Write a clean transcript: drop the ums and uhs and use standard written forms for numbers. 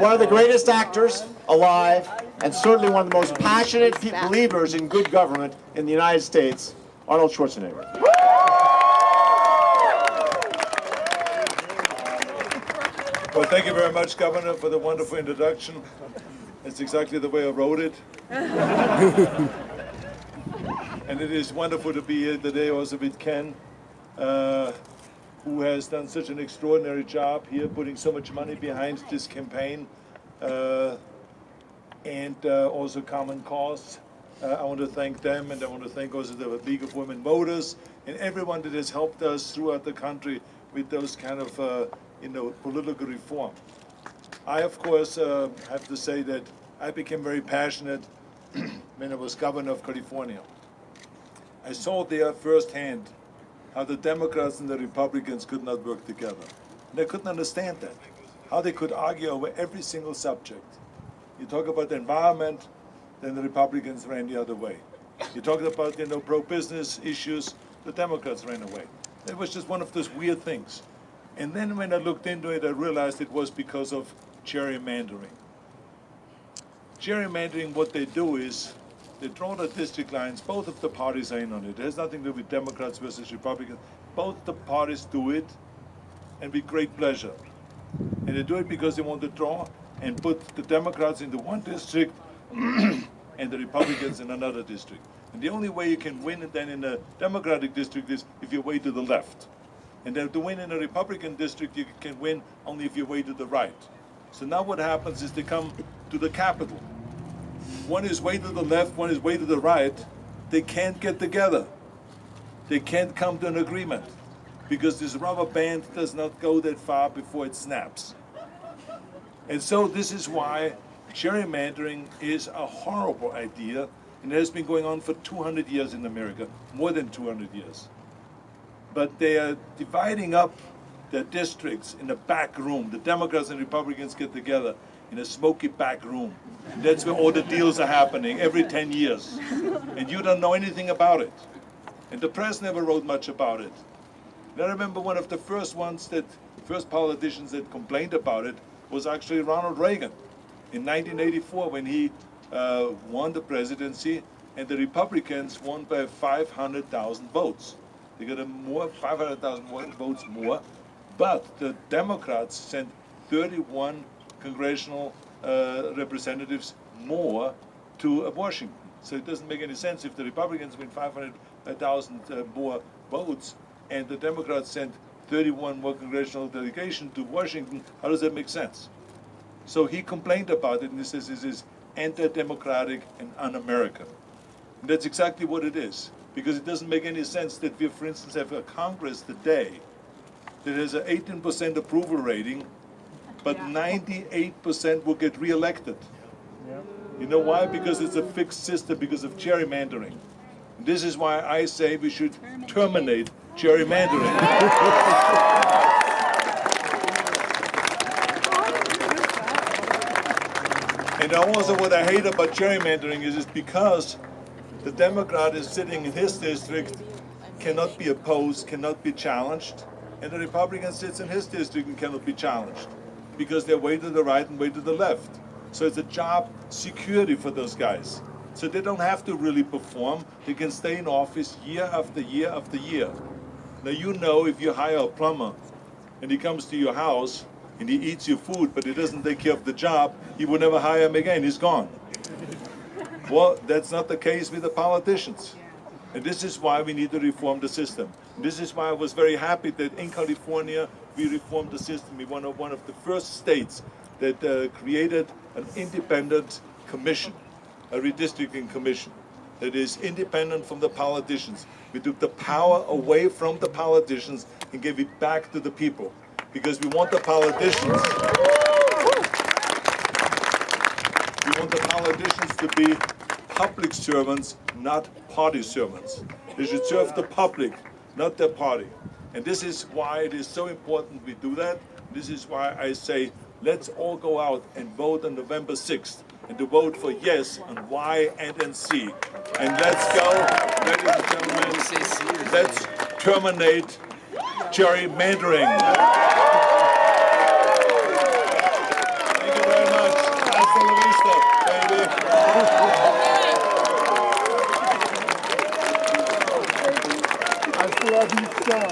one of the greatest actors alive, and certainly one of the most passionate believers in good government in the United States, Arnold Schwarzenegger. Well, thank you very much, Governor, for the wonderful introduction. It's exactly the way I wrote it. And it is wonderful to be here today also with Ken, who has done such an extraordinary job here, putting so much money behind this campaign, and also Common Cause. I want to thank them, and I want to thank also the League of Women Voters and everyone that has helped us throughout the country with those kind of political reform. I, of course, have to say that I became very passionate when I was governor of California. I saw there firsthand how the Democrats and the Republicans could not work together. And I couldn't understand that, how they could argue over every single subject. You talk about the environment, then the Republicans ran the other way. You talk about, pro-business issues, the Democrats ran away. It was just one of those weird things. And then when I looked into it, I realized it was because of gerrymandering. Gerrymandering, what they do is they draw the district lines. Both of the parties are in on it. It has nothing to do with Democrats versus Republicans. Both the parties do it, and with great pleasure. And they do it because they want to draw and put the Democrats into one district and the Republicans in another district. And the only way you can win then in a Democratic district is if you weigh to the left. And then to win in a Republican district, you can win only if you weigh to the right. So now what happens is they come to the capital. One is way to the left, one is way to the right. They can't get together. They can't come to an agreement because this rubber band does not go that far before it snaps. And so this is why gerrymandering is a horrible idea, and it has been going on for 200 years in America, more than 200 years. But they are dividing up their districts in a back room. The Democrats and Republicans get together in a smoky back room. That's where all the deals are happening every 10 years. And you don't know anything about it. And the press never wrote much about it. And I remember one of the first politicians that complained about it was actually Ronald Reagan in 1984 when he won the presidency, and the Republicans won by 500,000 votes. They got 500,000 votes more, but the Democrats sent 31 congressional representatives more to Washington. So it doesn't make any sense if the Republicans win 500,000 more votes and the Democrats sent 31 more congressional delegation to Washington. How does that make sense? So he complained about it, and he says this is anti-democratic and un-American. And that's exactly what it is, because it doesn't make any sense that we, for instance, have a Congress today that has an 18% approval rating, but 98% will get re-elected. You know why? Because it's a fixed system, because of gerrymandering. And this is why I say we should terminate gerrymandering. And also what I hate about gerrymandering is because the Democrat is sitting in his district, cannot be opposed, cannot be challenged, and the Republican sits in his district and cannot be challenged because they're way to the right and way to the left. So it's a job security for those guys. So they don't have to really perform. They can stay in office year after year after year. Now you know if you hire a plumber and he comes to your house and he eats your food but he doesn't take care of the job, you will never hire him again, he's gone. Well, that's not the case with the politicians. And this is why we need to reform the system. This is why I was very happy that in California we reformed the system. We were one of the first states that created an independent commission, a redistricting commission that is independent from the politicians. We took the power away from the politicians and gave it back to the people, because we want the politicians to be public servants, not party servants. They should serve the public, not their party. And this is why it is so important we do that. This is why I say, let's all go out and vote on November 6th, and to vote for yes on Y and C. And let's go, ladies and gentlemen, let's terminate gerrymandering. Thank you very much. love you, son.